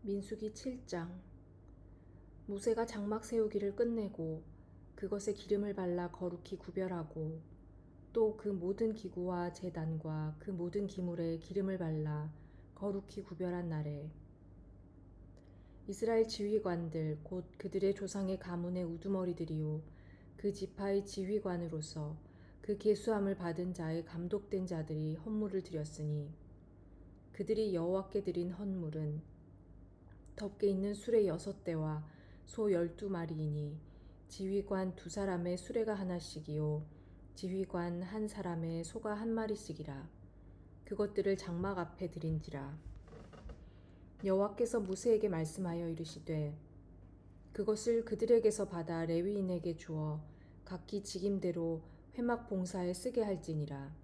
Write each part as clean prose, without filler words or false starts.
민수기 7장. 모세가 장막 세우기를 끝내고 그것에 기름을 발라 거룩히 구별하고 또 그 모든 기구와 제단과 그 모든 기물에 기름을 발라 거룩히 구별한 날에 이스라엘 지휘관들 곧 그들의 조상의 가문의 우두머리들이요 그 지파의 지휘관으로서 그 계수함을 받은 자의 감독된 자들이 헌물을 드렸으니 그들이 여호와께 드린 헌물은 덮개 있는 수레 6대와 소 12마리이니 지휘관 2사람의 수레가 하나씩이요 지휘관 1사람의 소가 1마리씩이라. 그것들을 장막 앞에 드린지라. 여호와께서 모세에게 말씀하여 이르시되 그것을 그들에게서 받아 레위인에게 주어 각기 직임대로 회막 봉사에 쓰게 할지니라.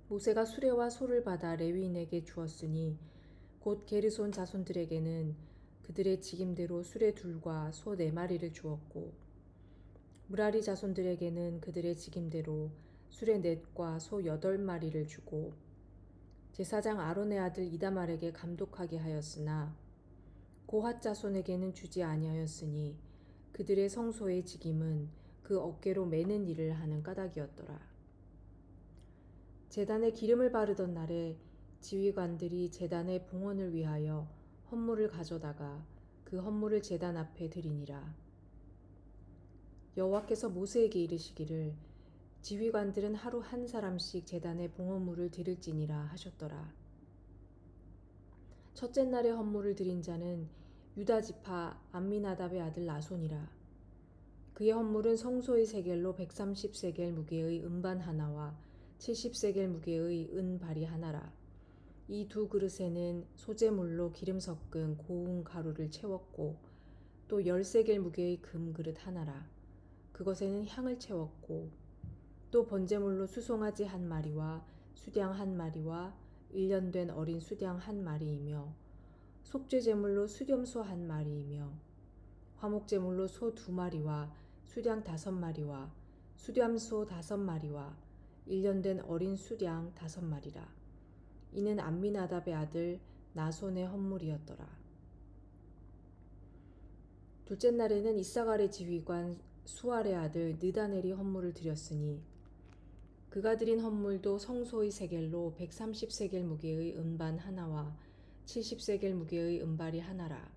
모세가 수레와 소를 받아 레위인에게 주었으니 곧 게르손 자손들에게는 그들의 직임대로 수레 2과 소 4마리를 주었고 무라리 자손들에게는 그들의 직임대로 수레 4과 소 8마리를 주고 제사장 아론의 아들 이다말에게 감독하게 하였으나 고핫 자손에게는 주지 아니하였으니 그들의 성소의 직임은 그 어깨로 매는 일을 하는 까닭이었더라. 제단에 기름을 바르던 날에 지휘관들이 제단의 봉헌을 위하여 헌물을 가져다가 그 헌물을 제단 앞에 드리니라. 여호와께서 모세에게 이르시기를 지휘관들은 하루 1사람씩 제단의 봉헌물을 드릴지니라 하셨더라. 첫째 날에 헌물을 드린 자는 유다 지파 암미나답의 아들 나손이라. 그의 헌물은 성소의 세겔로 130세겔 무게의 은반 하나와 70세겔 무게의 은발이 하나라. 이 2그릇에는 소재물로 기름 섞은 고운 가루를 채웠고 또 10세겔 무게의 금그릇 하나라. 그것에는 향을 채웠고 또 번제물로 수송아지 1마리와 수양 1마리와 1년 된 어린 수양 1마리이며 속죄제물로 수렴소 1마리이며 화목제물로 소 2마리와 수양 5마리와 수렴소 5마리와 1년 된 어린 수양 5마리라. 이는 암미나답의 아들 나손의 헌물이었더라. 둘째 날에는 이사갈의 지휘관 수알의 아들 느다넬이 헌물을 드렸으니 그가 드린 헌물도 성소의 세겔로 130세겔 무게의 은반 하나와 70세겔 무게의 은발이 하나라.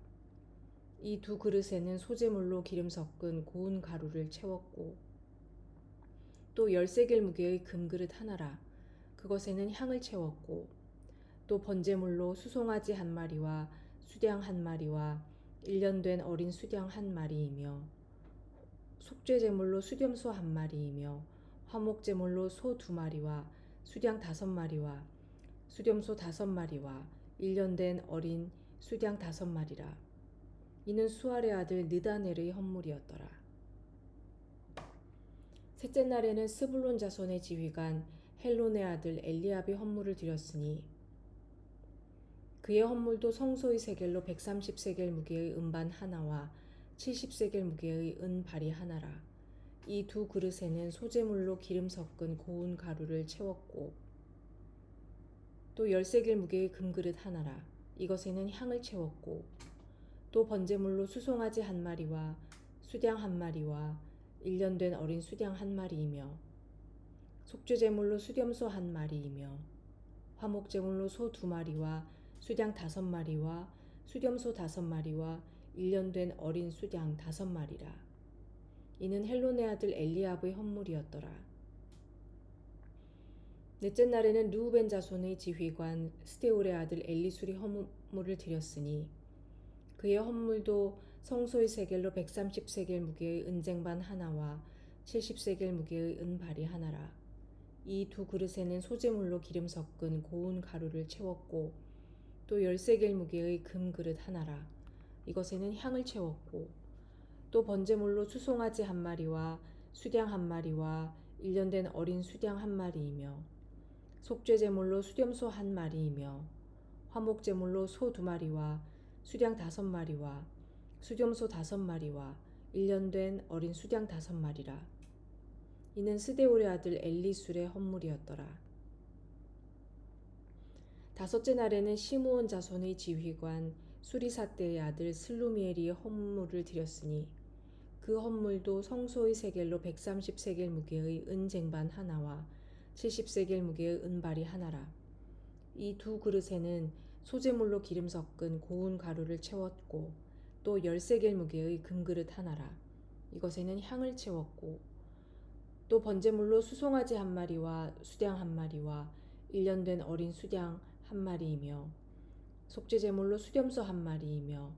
이 2그릇에는 소재물로 기름 섞은 고운 가루를 채웠고 또 10세겔 무게의 금그릇 하나라. 그것에는 향을 채웠고 또 번제물로 수송아지 1마리와 수양 1마리와 1년 된 어린 수양 1마리이며 속죄제물로 수렴소 1마리이며 화목제물로 소 2마리와 수양 5마리와 수렴소 5마리와 1년 된 어린 수양 5마리라. 이는 수알의 아들 느다넬의 헌물이었더라. 셋째 날에는 스불론 자손의 지휘관 헬론의 아들 엘리압이 헌물을 드렸으니 그의 헌물도 성소의 세겔로 130세겔 무게의 은반 하나와 70세겔 무게의 은발이 하나라. 이 2그릇에는 소재물로 기름 섞은 고운 가루를 채웠고 또 10세겔 무게의 금그릇 하나라. 이것에는 향을 채웠고 또 번제물로 수송아지 1마리와 수양 1마리와 1년 된 어린 수양 1마리이며 속죄제물로 수렴소 1마리이며 화목제물로 소 2마리와 수양 5마리와 수렴소 5마리와 1년 된 어린 수양 5마리라. 이는 헬론의 아들 엘리압의 헌물이었더라. 넷째 날에는 르우벤 자손의 지휘관 스데울의 아들 엘리술이 헌물을 드렸으니 그의 헌물도 성소의 세겔로 130세겔 무게의 은쟁반 하나와 70세겔 무게의 은발이 하나라. 이 2그릇에는 소재물로 기름 섞은 고운 가루를 채웠고 또 10세겔 무게의 금그릇 하나라. 이것에는 향을 채웠고 또 번제물로 수송아지 1마리와 수양 1마리와 1년 된 어린 수양 1마리이며 속죄제물로 수렴소 1마리이며 화목제물로 소 2마리와 수양 5마리와 수렴소 5마리와 1년 된 어린 수양 5마리라. 이는 스데울의 아들 엘리술의 헌물이었더라. 다섯째 날에는 시므온 자손의 지휘관 수리사 때의 아들 슬루미엘이 헌물을 드렸으니 그 헌물도 성소의 세겔로 130세겔 무게의 은쟁반 하나와 70세겔 무게의 은발이 하나라. 이 두 그릇에는 소재물로 기름 섞은 고운 가루를 채웠고 또 10세겔 무게의 금그릇 하나라. 이것에는 향을 채웠고 또 번제물로 수송아지 한 마리와 수양 한 마리와 1년 된 어린 수양 한 마리이며 속죄제물로 수렴소 한 마리이며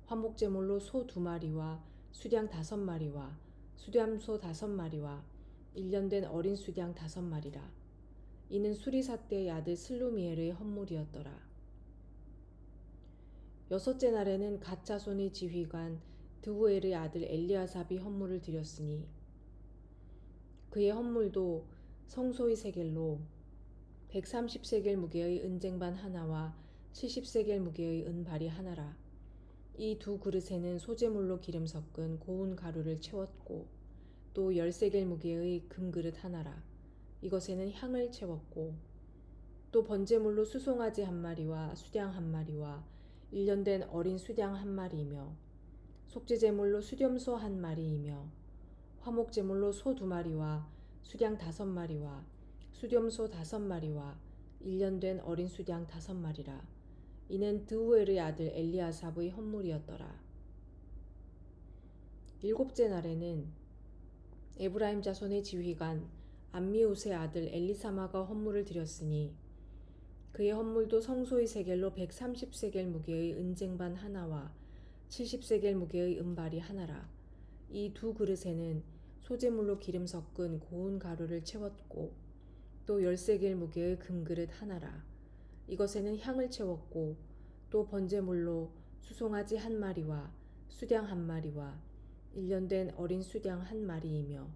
화목제물로 소 2마리와 수양 5마리와 수렴소 5마리와 1년 된 어린 수양 5마리라. 이는 수리사 때의 아들 슬루미엘의 헌물이었더라. 여섯째 날에는 갓 자손의 지휘관 드우엘의 아들 엘리아삽이 헌물을 드렸으니 그의 헌물도 성소의 세겔로 130세겔 무게의 은쟁반 하나와 70세겔 무게의 은발이 하나라. 이 두 그릇에는 소재물로 기름 섞은 고운 가루를 채웠고 또 10세겔 무게의 금그릇 하나라. 이것에는 향을 채웠고 또 번제물로 수송아지 한 마리와 수양 한 마리와 1년 된 어린 수양 한 마리이며 속죄제물로 수렴소 한 마리이며 화목제물로 소 2마리와 수양 5마리와 수렴소 5마리와 1년 된 어린 수양 5마리라. 이는 드우엘의 아들 엘리아삽의 헌물이었더라. 일곱째 날에는 에브라임 자손의 지휘관 암미우스의 아들 엘리사마가 헌물을 드렸으니 그의 헌물도 성소의 세겔로 130세겔 무게의 은쟁반 하나와 70세겔 무게의 은발이 하나라. 이 두 그릇에는 소재물로 기름 섞은 고운 가루를 채웠고 또 10세겔 무게의 금그릇 하나라. 이것에는 향을 채웠고 또 번제물로 수송아지 한 마리와 수양 한 마리와 1년 된 어린 수양 한 마리이며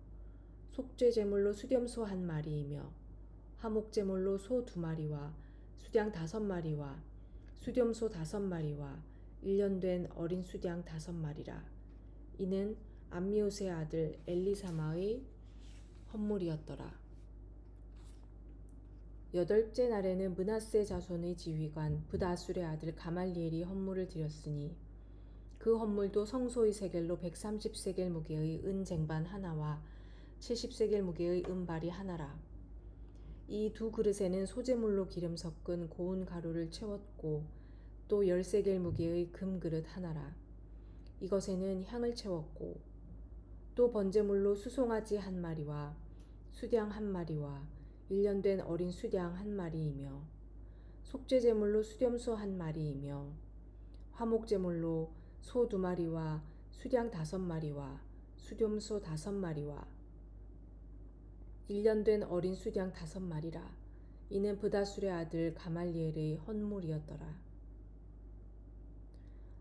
속죄제물로 수렴소 한 마리이며 화목제물로 소 2마리와 수양 5마리와 수렴소 5마리와 1년 된 어린 수양 5마리라. 이는 암미우스의 아들 엘리사마의 헌물이었더라. 여덟째 날에는 므낫세 자손의 지휘관 브다술의 아들 가말리엘이 헌물을 드렸으니 그 헌물도 성소의 세겔로 130세겔 무게의 은쟁반 하나와 70세겔 무게의 은발이 하나라. 이 두 그릇에는 소재물로 기름 섞은 고운 가루를 채웠고 또 10세겔 무게의 금그릇 하나라. 이것에는 향을 채웠고 또 번제물로 수송아지 한 마리와 수양 한 마리와 1년 된 어린 수양 한 마리이며 속죄제물로 수렴소 한 마리이며 화목제물로 소 2마리와 수양 5마리와 수렴소 5마리와 1년 된 어린 수양 5마리라. 이는 브다술의 아들 가말리엘의 헌물이었더라.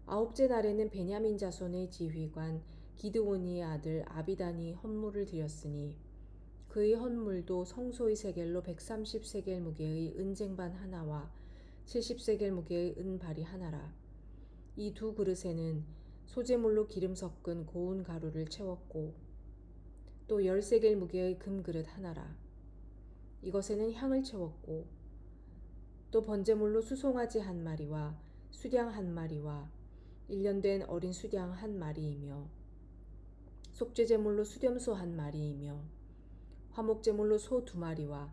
아홉째 날에는 베냐민 자손의 지휘관 기드오니의 아들 아비단이 헌물을 드렸으니 그의 헌물도 성소의 세겔로 130세겔 무게의 은쟁반 하나와 70세겔 무게의 은발이 하나라. 이 두 그릇에는 소재물로 기름 섞은 고운 가루를 채웠고 또 10세겔 무게의 금그릇 하나라. 이것에는 향을 채웠고 또 번제물로 수송아지 한 마리와 수양 한 마리와 1년 된 어린 수양 한 마리이며 속죄제물로 수렴소 한 마리이며 화목제물로 소 2마리와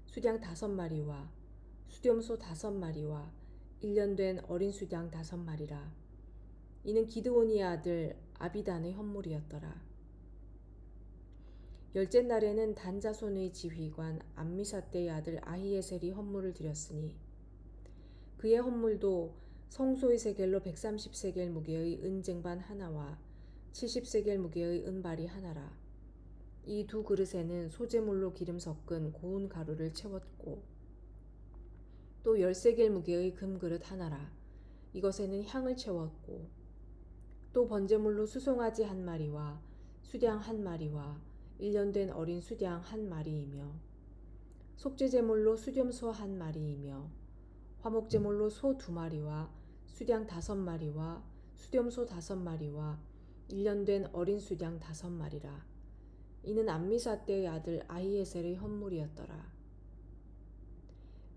수양 5마리와 수렴소 5마리와 1년 된 어린 수양 5마리라. 이는 기드오니의 아들 아비단의 헌물이었더라. 열째 날에는 단 자손의 지휘관 암미사대의 아들 아히에셀이 헌물을 드렸으니 그의 헌물도 성소의 세겔로 130세겔 무게의 은쟁반 하나와 70세겔 무게의 은발이 하나라. 이 두 그릇에는 소재물로 기름 섞은 고운 가루를 채웠고 또 10세겔 무게의 금그릇 하나라. 이것에는 향을 채웠고 또 번제물로 수송아지 한 마리와 수양 한 마리와 1년 된 어린 수양 한 마리이며 속죄제물로 수렴소 한 마리이며 화목제물로 소 2마리와 수양 5마리와 수렴소 5마리와 1년 된 어린 수양 5마리라. 이는 암미사대의 아들 아히에셀의 헌물이었더라.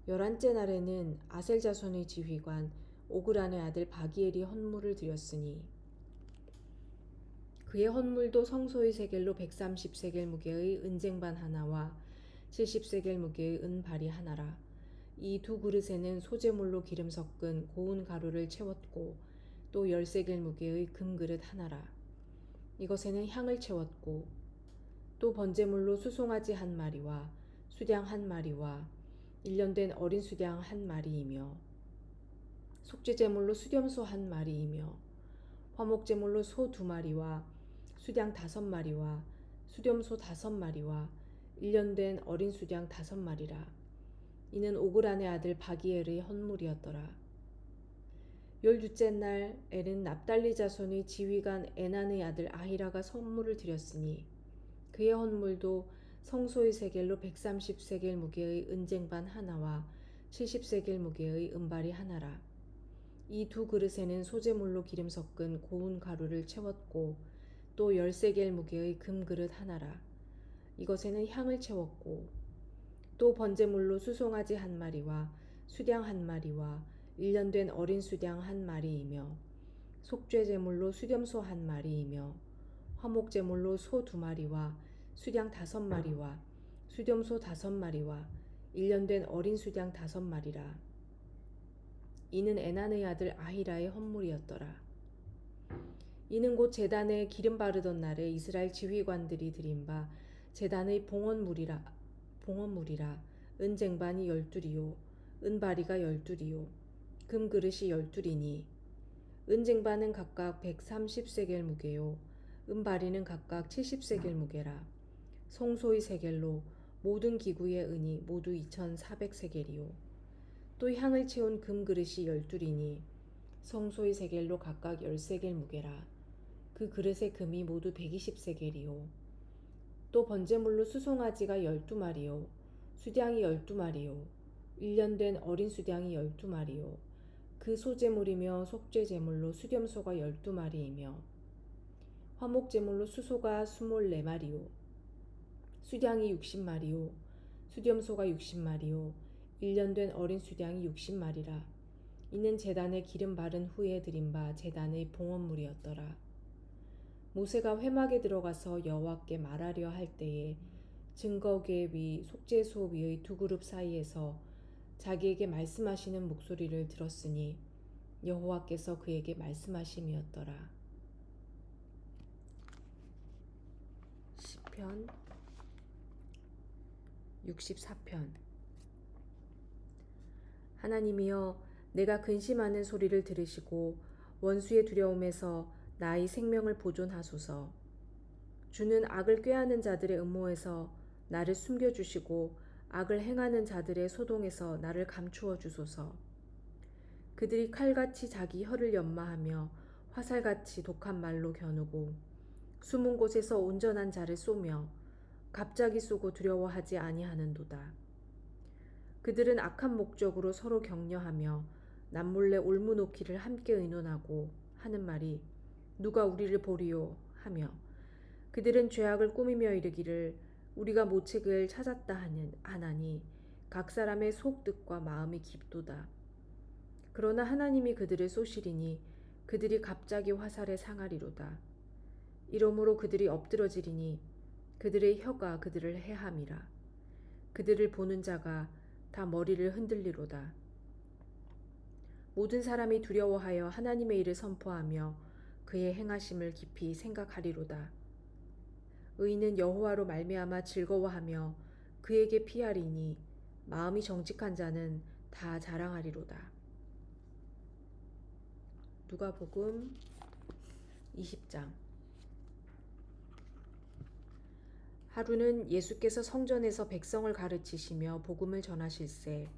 11째 날에는 아셀 자손의 지휘관 오그란의 아들 바기엘이 헌물을 드렸으니 그의 헌물도 성소의 세겔로 130세겔 무게의 은쟁반 하나와 70세겔 무게의 은발이 하나라. 이 두 그릇에는 소재물로 기름 섞은 고운 가루를 채웠고 또 10세겔 무게의 금그릇 하나라. 이것에는 향을 채웠고 또 번제물로 수송아지 한 마리와 수량 한 마리와 1년 된 어린 수량 한 마리이며 속죄제물로 수렴소 한 마리이며 화목제물로 소 2마리와 수량 5마리와 수렴소 5마리와 1년 된 어린 수량 5마리라. 이는 오그란의 아들 바기엘의 헌물이었더라. 12째 날 엘은 납달리 자손의 지휘관 에난의 아들 아히라가 선물을 드렸으니 그의 헌물도 성소의 세겔로 130세겔 무게의 은쟁반 하나와 70세겔 무게의 은발이 하나라. 이 두 그릇에는 소재물로 기름 섞은 고운 가루를 채웠고 또 10세겔 무게의 금그릇 하나라. 이것에는 향을 채웠고 또 번제물로 수송아지 한 마리와 수량 한 마리와 1년 된 어린 수량 한 마리이며 속죄제물로 수렴소 한 마리이며 화목제물로 소 2마리와 수량 5마리와 수렴소 5마리와 1년 된 어린 수량 5마리라. 이는 에난의 아들 아히라의 헌물이었더라. 이는 곧 제단에 기름 바르던 날에 이스라엘 지휘관들이 드린 바 제단의 봉헌물이라. 은쟁반이 12이요 은바리가 12이요 금그릇이 12이니 은쟁반은 각각 130세겔 무게요 은바리는 각각 70세겔 무게라. 성소의 세겔로 모든 기구의 은이 모두 2400세겔이요 또 향을 채운 금그릇이 12이니 성소의 세겔로 각각 10세겔 무게라. 그 그릇의 금이 모두 120세겔이요 또 번제물로 수송아지가 12마리요 수량이 12마리요 1년 된 어린 수량이 12마리요 그 소제물이며 속죄제물로 수렴소가 12마리이며 화목제물로 수소가 24마리요 수량이 60마리요 수렴소가 60마리요 1년 된 어린 수량이 60마리라. 이는 제단에 기름 바른 후에 드린 바 제단의 봉헌물이었더라. 모세가 회막에 들어가서 여호와께 말하려 할 때에 증거궤 위 속죄소 위의 두 그룹 사이에서 자기에게 말씀하시는 목소리를 들었으니 여호와께서 그에게 말씀하심이었더라. 시편 64편. 하나님이여, 내가 근심하는 소리를 들으시고 원수의 두려움에서 나의 생명을 보존하소서. 주는 악을 꾀하는 자들의 음모에서 나를 숨겨주시고 악을 행하는 자들의 소동에서 나를 감추어 주소서. 그들이 칼같이 자기 혀를 연마하며 화살같이 독한 말로 겨누고 숨은 곳에서 온전한 자를 쏘며 갑자기 쏘고 두려워하지 아니하는도다. 그들은 악한 목적으로 서로 격려하며 남몰래 올무놓기를 함께 의논하고 하는 말이 누가 우리를 보리요 하며 그들은 죄악을 꾸미며 이르기를 우리가 모책을 찾았다 하나니 각 사람의 속뜻과 마음이 깊도다. 그러나 하나님이 그들을 쏘시리니 그들이 갑자기 화살에 상하리로다. 이러므로 그들이 엎드러지리니 그들의 혀가 그들을 해함이라. 그들을 보는 자가 다 머리를 흔들리로다. 모든 사람이 두려워하여 하나님의 일을 선포하며 그의 행하심을 깊이 생각하리로다. 의인은 여호와로 말미암아 즐거워하며 그에게 피하리니 마음이 정직한 자는 다 자랑하리로다. 누가복음 20장. 하루는 예수께서 성전에서 백성을 가르치시며 복음을 전하실세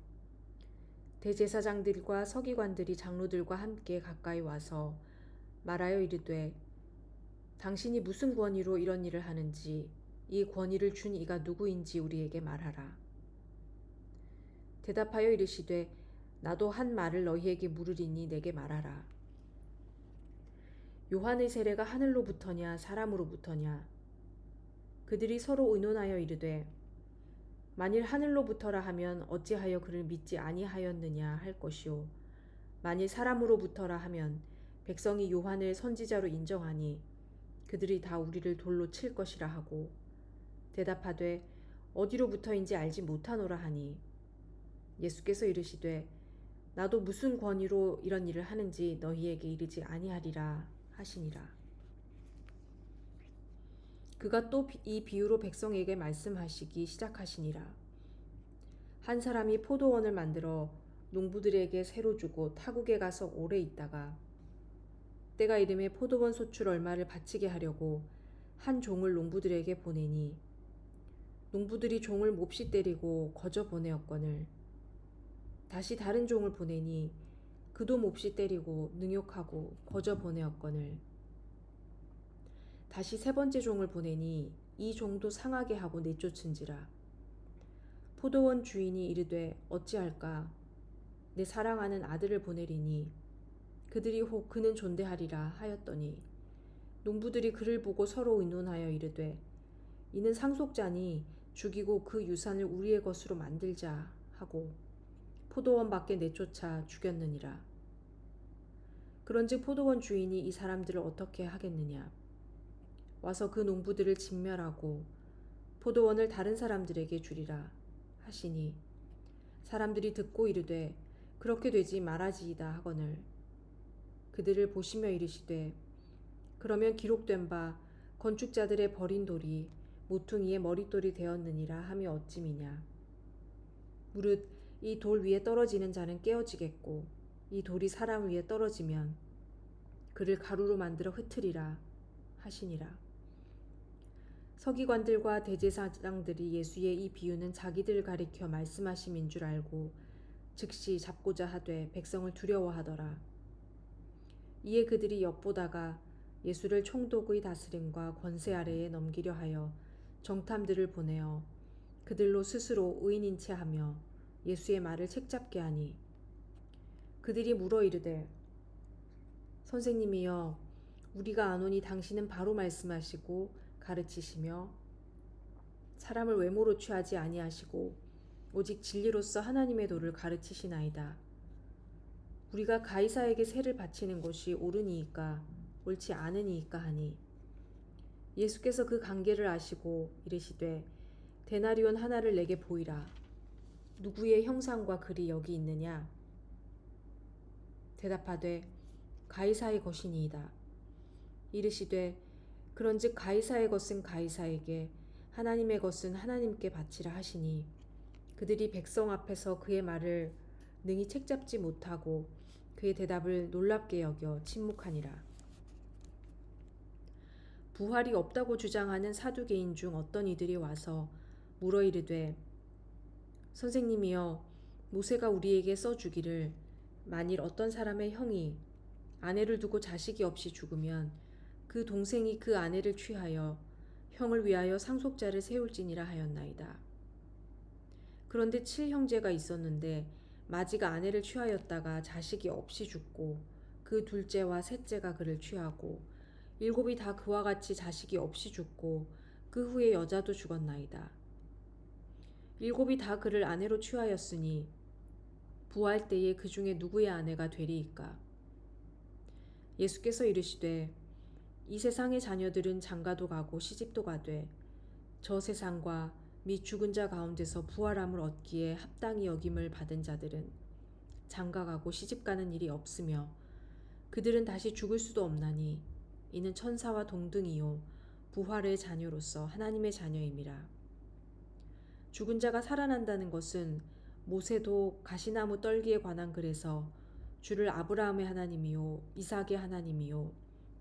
대제사장들과 서기관들이 장로들과 함께 가까이 와서 말하여 이르되 당신이 무슨 권위로 이런 일을 하는지 이 권위를 준 이가 누구인지 우리에게 말하라. 대답하여 이르시되 나도 한 말을 너희에게 물으리니 내게 말하라. 요한의 세례가 하늘로부터냐 사람으로부터냐? 그들이 서로 의논하여 이르되 만일 하늘로부터라 하면 어찌하여 그를 믿지 아니하였느냐 할 것이요 만일 사람으로부터라 하면 백성이 요한을 선지자로 인정하니 그들이 다 우리를 돌로 칠 것이라 하고 대답하되 어디로부터인지 알지 못하노라 하니 예수께서 이르시되 나도 무슨 권위로 이런 일을 하는지 너희에게 이르지 아니하리라 하시니라. 그가 또 이 비유로 백성에게 말씀하시기 시작하시니라. 한 사람이 포도원을 만들어 농부들에게 새로 주고 타국에 가서 오래 있다가 때가 이름에 포도원 소출 얼마를 바치게 하려고 한 종을 농부들에게 보내니 농부들이 종을 몹시 때리고 거저 보내었거늘 다시 다른 종을 보내니 그도 몹시 때리고 능욕하고 거저 보내었거늘 다시 세 번째 종을 보내니 이 종도 상하게 하고 내쫓은지라. 포도원 주인이 이르되 어찌할까 내 사랑하는 아들을 보내리니 그들이 혹 그는 존대하리라 하였더니 농부들이 그를 보고 서로 의논하여 이르되 이는 상속자니 죽이고 그 유산을 우리의 것으로 만들자 하고 포도원 밖에 내쫓아 죽였느니라. 그런즉 포도원 주인이 이 사람들을 어떻게 하겠느냐. 와서 그 농부들을 진멸하고 포도원을 다른 사람들에게 주리라 하시니 사람들이 듣고 이르되 그렇게 되지 말아지이다 하거늘 그들을 보시며 이르시되 그러면 기록된 바 건축자들의 버린 돌이 모퉁이의 머릿돌이 되었느니라 함이 어찌미냐. 무릇 이 돌 위에 떨어지는 자는 깨어지겠고 이 돌이 사람 위에 떨어지면 그를 가루로 만들어 흩으리라 하시니라. 서기관들과 대제사장들이 예수의 이 비유는 자기들 가리켜 말씀하심인 줄 알고 즉시 잡고자 하되 백성을 두려워하더라. 이에 그들이 엿보다가 예수를 총독의 다스림과 권세 아래에 넘기려 하여 정탐들을 보내어 그들로 스스로 의인인 채 하며 예수의 말을 책잡게 하니 그들이 물어 이르되 선생님이여 우리가 아노니 당신은 바로 말씀하시고 가르치시며 사람을 외모로 취하지 아니하시고 오직 진리로서 하나님의 도를 가르치시나이다. 우리가 가이사에게 세를 바치는 것이 옳으니이까 옳지 않으니이까 하니 예수께서 그 관계를 아시고 이르시되 데나리온 하나를 내게 보이라. 누구의 형상과 글이 여기 있느냐. 대답하되 가이사의 것이니이다. 이르시되 그런즉 가이사의 것은 가이사에게 하나님의 것은 하나님께 바치라 하시니 그들이 백성 앞에서 그의 말을 능히 책잡지 못하고 그의 대답을 놀랍게 여겨 침묵하니라. 부활이 없다고 주장하는 사두개인 중 어떤 이들이 와서 물어 이르되 선생님이여 모세가 우리에게 써주기를 만일 어떤 사람의 형이 아내를 두고 자식이 없이 죽으면 그 동생이 그 아내를 취하여 형을 위하여 상속자를 세울지니라 하였나이다. 그런데 7형제가 있었는데 마지가 아내를 취하였다가 자식이 없이 죽고 그 둘째와 셋째가 그를 취하고 7이 다 그와 같이 자식이 없이 죽고 그 후에 여자도 죽었나이다. 7이 다 그를 아내로 취하였으니 부활 때에 그 중에 누구의 아내가 되리이까. 예수께서 이르시되 이 세상의 자녀들은 장가도 가고 시집도 가되 저 세상과 및 죽은 자 가운데서 부활함을 얻기에 합당히 여김을 받은 자들은 장가가고 시집가는 일이 없으며 그들은 다시 죽을 수도 없나니 이는 천사와 동등이요 부활의 자녀로서 하나님의 자녀임이라. 죽은 자가 살아난다는 것은 모세도 가시나무 떨기에 관한 글에서 주를 아브라함의 하나님이요 이삭의 하나님이요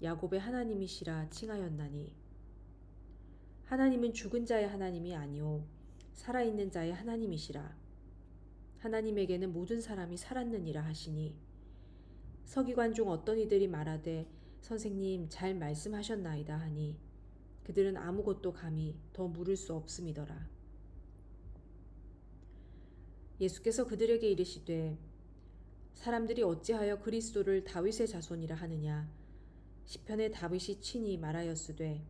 야곱의 하나님이시라 칭하였나니 하나님은 죽은 자의 하나님이 아니요 살아있는 자의 하나님이시라. 하나님에게는 모든 사람이 살았느니라 하시니 서기관 중 어떤 이들이 말하되 선생님 잘 말씀하셨나이다 하니 그들은 아무것도 감히 더 물을 수 없음이더라. 예수께서 그들에게 이르시되 사람들이 어찌하여 그리스도를 다윗의 자손이라 하느냐. 시편에 다윗이 친히 말하였으되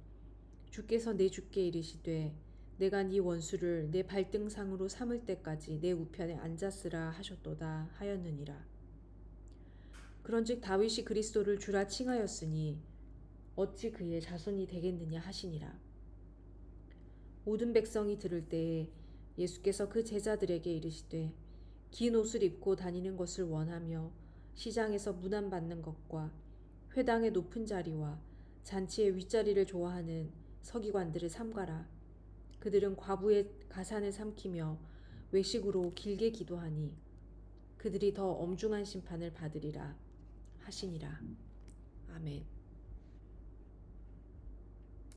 주께서 내 주께 이르시되 내가 네 원수를 내 발등상으로 삼을 때까지 내 우편에 앉았으라 하셨도다 하였느니라. 그런즉 다윗이 그리스도를 주라 칭하였으니 어찌 그의 자손이 되겠느냐 하시니라. 모든 백성이 들을 때에 예수께서 그 제자들에게 이르시되 긴 옷을 입고 다니는 것을 원하며 시장에서 문안받는 것과 회당의 높은 자리와 잔치의 윗자리를 좋아하는 서기관들을 삼가라. 그들은 과부의 가산을 삼키며 외식으로 길게 기도하니 그들이 더 엄중한 심판을 받으리라 하시니라. 아멘.